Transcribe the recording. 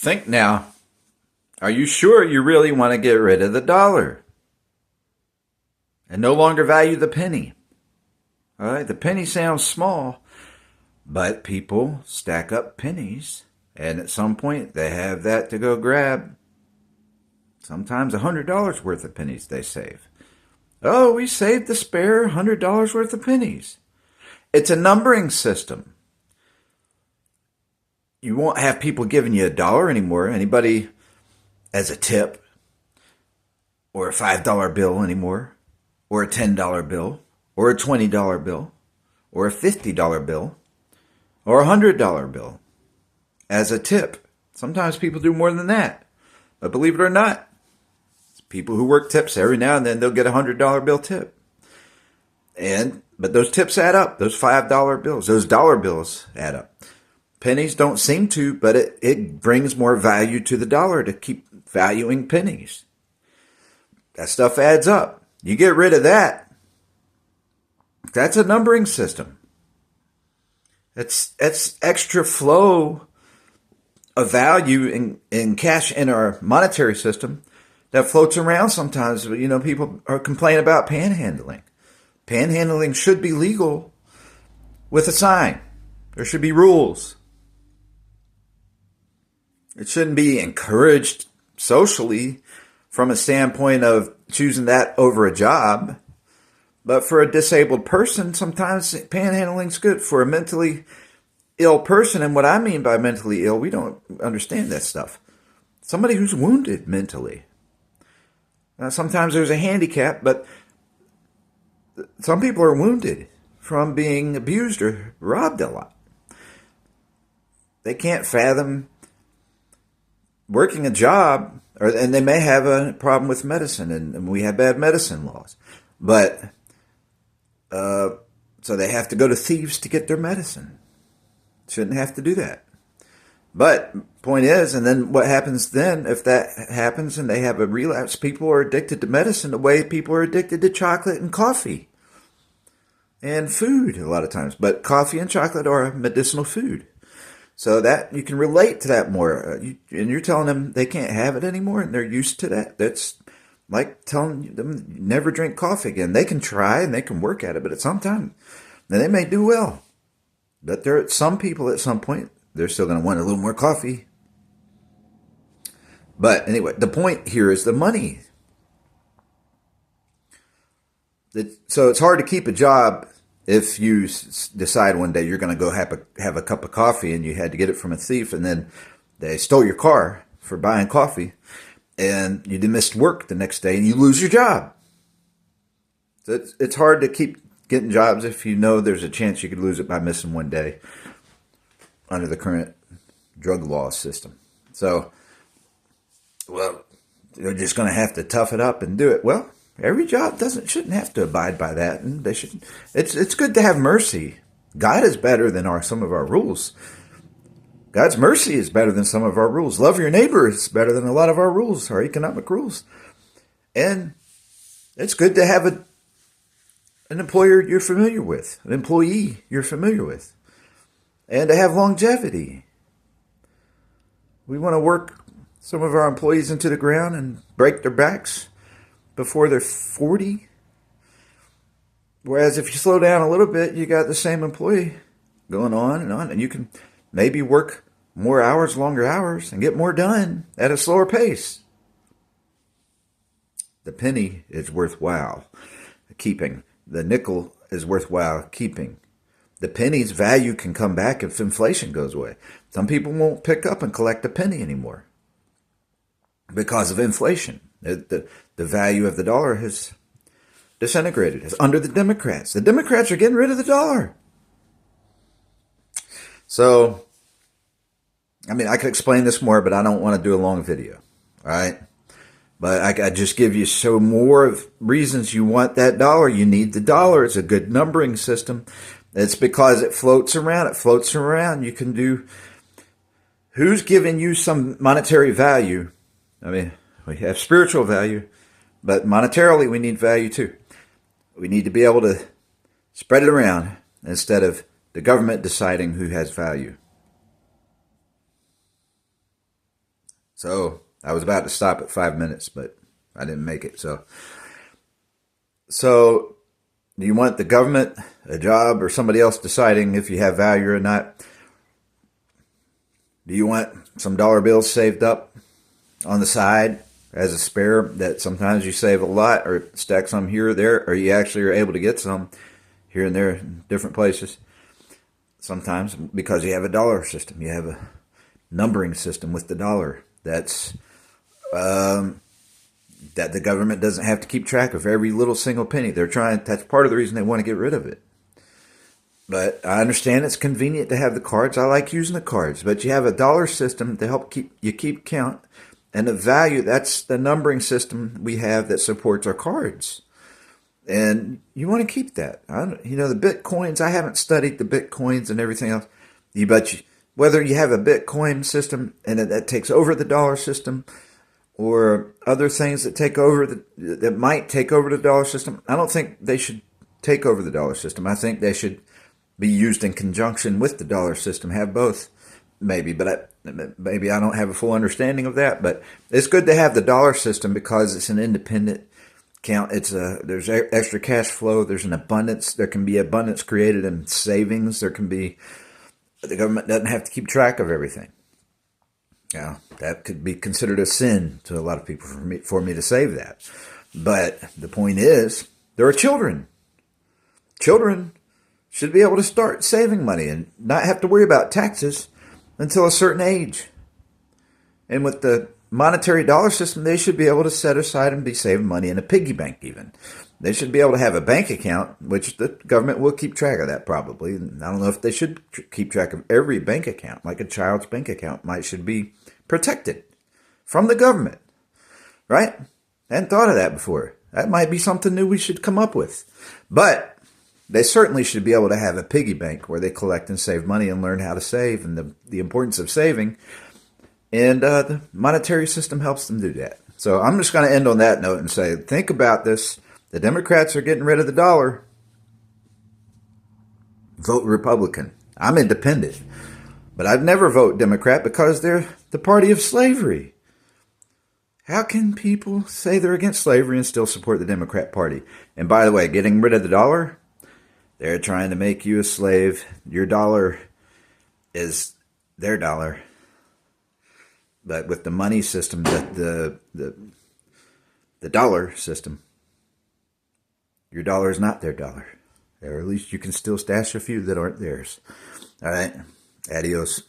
Think now, are you sure you really want to get rid of the dollar and no longer value the penny? All right, the penny sounds small, but people stack up pennies, and at some point they have that to go grab. Sometimes $100 worth of pennies they save. Oh, we saved the spare $100 worth of pennies. It's a numbering system. You won't have people giving you $1 anymore. Anybody as a tip, or a $5 bill anymore, or a $10 bill, or a $20 bill, or a $50 bill, or a $100 bill as a tip. Sometimes people do more than that. But believe it or not, people who work tips every now and then, they'll get a $100 bill tip. But those tips add up. Those $5 bills, those dollar bills add up. Pennies don't seem to, but it brings more value to the dollar to keep valuing pennies. That stuff adds up. You get rid of that, that's a numbering system. It's extra flow of value in cash in our monetary system that floats around sometimes. You know, people are complaining about panhandling. Panhandling should be legal with a sign. There should be rules. It shouldn't be encouraged socially from a standpoint of choosing that over a job. But for a disabled person, sometimes panhandling's good. For a mentally ill person, and what I mean by mentally ill, we don't understand that stuff. Somebody who's wounded mentally. Now, sometimes there's a handicap, but some people are wounded from being abused or robbed a lot. They can't fathom working a job, and they may have a problem with medicine, and we have bad medicine laws. But so they have to go to thieves to get their medicine. Shouldn't have to do that. But point is, and then what happens then if that happens and they have a relapse? People are addicted to medicine the way people are addicted to chocolate and coffee and food a lot of times. But coffee and chocolate are medicinal food. So that you can relate to that more. And you're telling them they can't have it anymore, and they're used to that. That's like telling them never drink coffee again. They can try and they can work at it, but at some time, then they may do well. But there are some people at some point, they're still going to want a little more coffee. But anyway, the point here is the money. So it's hard to keep a job if you decide one day you're going to go have a cup of coffee and you had to get it from a thief, and then they stole your car for buying coffee, and you missed work the next day and you lose your job. So it's hard to keep getting jobs if you know there's a chance you could lose it by missing one day under the current drug law system. So, well, you're just going to have to tough it up and do it. Well, every job shouldn't have to abide by that, and they should. It's good to have mercy. God is better than some of our rules. God's mercy is better than some of our rules. Love your neighbor is better than a lot of our rules, our economic rules. And it's good to have an employer you're familiar with, an employee you're familiar with, and to have longevity. We want to work some of our employees into the ground and break their backs before they're 40. Whereas if you slow down a little bit, you got the same employee going on, and you can maybe work more hours, longer hours, and get more done at a slower pace. The penny is worthwhile keeping. The nickel is worthwhile keeping. The penny's value can come back if inflation goes away. Some people won't pick up and collect a penny anymore because of inflation. The value of the dollar has disintegrated. It's under the Democrats. The Democrats are getting rid of the dollar. So, I mean, I could explain this more, but I don't want to do a long video. All right? But I just give you some more of reasons you want that dollar. You need the dollar. It's a good numbering system. It's because it floats around. It floats around. You can do... Who's giving you some monetary value? I mean, we have spiritual value, but monetarily we need value too. We need to be able to spread it around instead of the government deciding who has value. So I was about to stop at 5 minutes, but I didn't make it. So do you want the government, a job, or somebody else deciding if you have value or not? Do you want some dollar bills saved up on the side as a spare that sometimes you save a lot or stack some here or there, or you actually are able to get some here and there in different places? Sometimes because you have a dollar system, you have a numbering system with the dollar that's that the government doesn't have to keep track of every little single penny. That's part of the reason they want to get rid of it. But I understand it's convenient to have the cards. I like using the cards, but you have a dollar system to help keep count. And the value, that's the numbering system we have that supports our cards. And you want to keep that. The Bitcoins, I haven't studied the Bitcoins and everything else. Whether you have a Bitcoin system and that takes over the dollar system, or other things that might take over the dollar system, I don't think they should take over the dollar system. I think they should be used in conjunction with the dollar system. Have both, maybe, but maybe I don't have a full understanding of that. But it's good to have the dollar system because it's an independent account. There's extra cash flow. There's an abundance. There can be abundance created in savings. The government doesn't have to keep track of everything. Now, that could be considered a sin to a lot of people for me to save that. But the point is, there are children. Children should be able to start saving money and not have to worry about taxes until a certain age. And with the monetary dollar system, they should be able to set aside and be saving money in a piggy bank even. They should be able to have a bank account, which the government will keep track of that probably. I don't know if they should keep track of every bank account, like a child's bank account should be protected from the government, right? I hadn't thought of that before. That might be something new we should come up with. But they certainly should be able to have a piggy bank where they collect and save money and learn how to save and the importance of saving. And the monetary system helps them do that. So I'm just going to end on that note and say, think about this. The Democrats are getting rid of the dollar. Vote Republican. I'm independent. But I'd never vote Democrat because they're the party of slavery. How can people say they're against slavery and still support the Democrat Party? And by the way, getting rid of the dollar, they're trying to make you a slave. Your dollar is their dollar. But with the money system, the dollar system, your dollar is not their dollar. Or at least you can still stash a few that aren't theirs. All right. Adios.